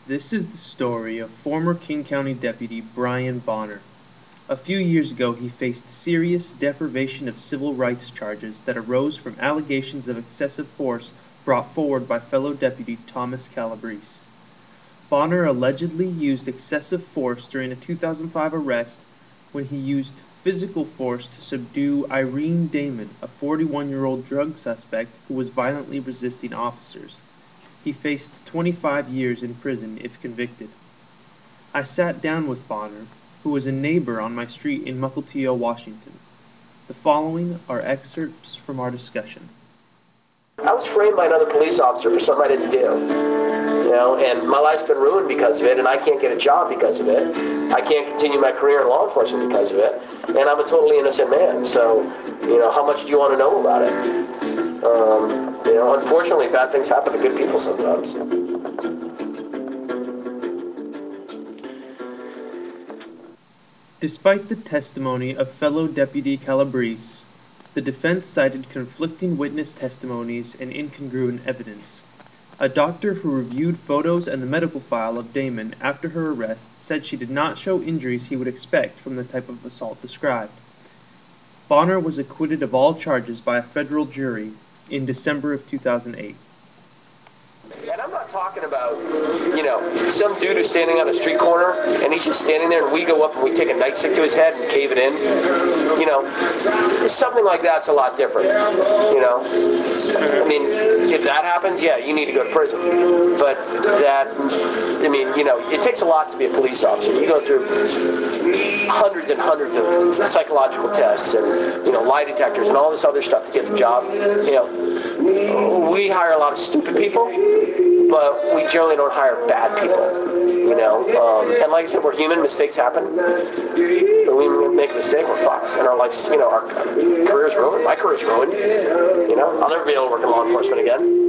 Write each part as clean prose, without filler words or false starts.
This is the story of former King County Deputy Brian Bonner. A few years ago he faced serious deprivation of civil rights charges that arose from allegations of excessive force brought forward by fellow deputy Thomas Calabrese. Bonner allegedly used excessive force during a 2005 arrest when he used physical force to subdue Irene Damon, a 41-year-old drug suspect who was violently resisting officers. He faced 25 years in prison if convicted. I sat down with Bonner, who was a neighbor on my street in Mukilteo, Washington. The following are excerpts from our discussion. I was framed by another police officer for something I didn't do, and my life's been ruined because of it, and I can't get a job because of it. I can't continue my career in law enforcement because of it, and I'm a totally innocent man. So, how much do you want to know about it? Unfortunately, bad things happen to good people sometimes. Despite the testimony of fellow Deputy Calabrese, the defense cited conflicting witness testimonies and incongruent evidence. A doctor who reviewed photos and the medical file of Damon after her arrest said she did not show injuries he would expect from the type of assault described. Bonner was acquitted of all charges by a federal jury in December of 2008. And I'm not talking about, some dude who's standing on a street corner and he's just standing there and we go up and we take a nightstick to his head and cave it in. Something like that's a lot different. If that happens, yeah, you need to go to prison. But it takes a lot to be a police officer. You go through hundreds and hundreds of psychological tests and, lie detectors and all this other stuff to get the job. We hire a lot of stupid people, but we generally don't hire bad people, and like I said, we're human, mistakes happen. When we make a mistake, we're fucked, and our life's, our career's ruined, my career's ruined, I'll never be able to work in law enforcement again.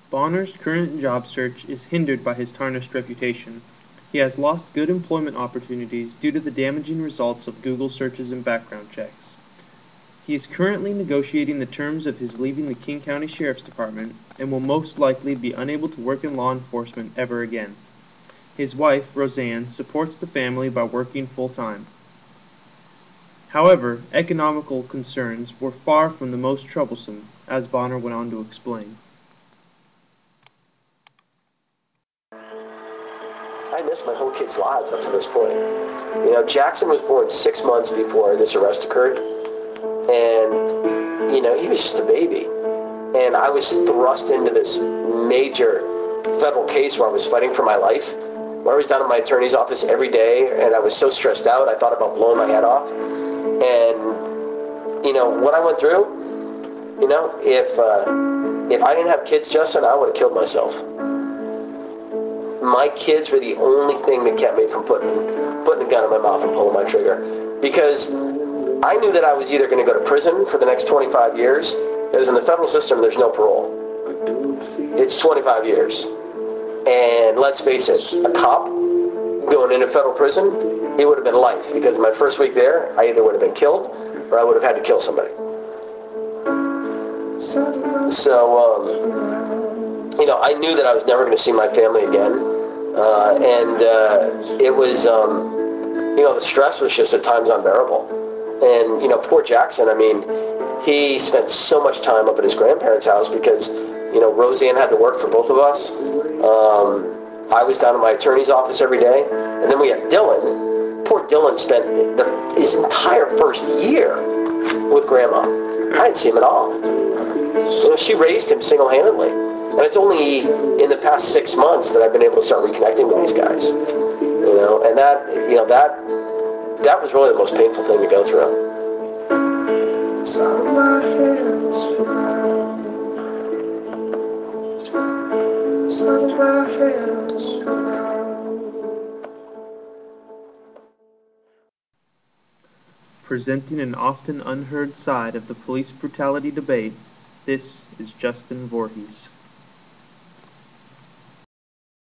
Bonner's current job search is hindered by his tarnished reputation. He has lost good employment opportunities due to the damaging results of Google searches and background checks. He is currently negotiating the terms of his leaving the King County Sheriff's Department and will most likely be unable to work in law enforcement ever again. His wife, Roseanne, supports the family by working full-time. However, economical concerns were far from the most troublesome, as Bonner went on to explain. I missed my whole kid's lives up to this point. Jackson was born 6 months before this arrest occurred. And, he was just a baby. And I was thrust into this major federal case where I was fighting for my life, where I was down at my attorney's office every day, and I was so stressed out, I thought about blowing my head off. And, what I went through, if I didn't have kids, Justin, I would have killed myself. My kids were the only thing that kept me from putting a gun in my mouth and pulling my trigger. Because I knew that I was either going to go to prison for the next 25 years, because in the federal system, there's no parole. It's 25 years. And let's face it, a cop going into federal prison, it would have been life, because my first week there, I either would have been killed, or I would have had to kill somebody. So, I knew that I was never going to see my family again. It was, the stress was just at times unbearable. And, poor Jackson, he spent so much time up at his grandparents' house because, Roseanne had to work for both of us. I was down at my attorney's office every day. And then we had Dylan. Poor Dylan spent his entire first year with Grandma. I didn't see him at all. She raised him single-handedly. And it's only in the past 6 months that I've been able to start reconnecting with these guys. And that was really the most painful thing to go through. It's out of my hands for now. It's out of my hands for now. Presenting an often unheard side of the police brutality debate, this is Justin Voorhees.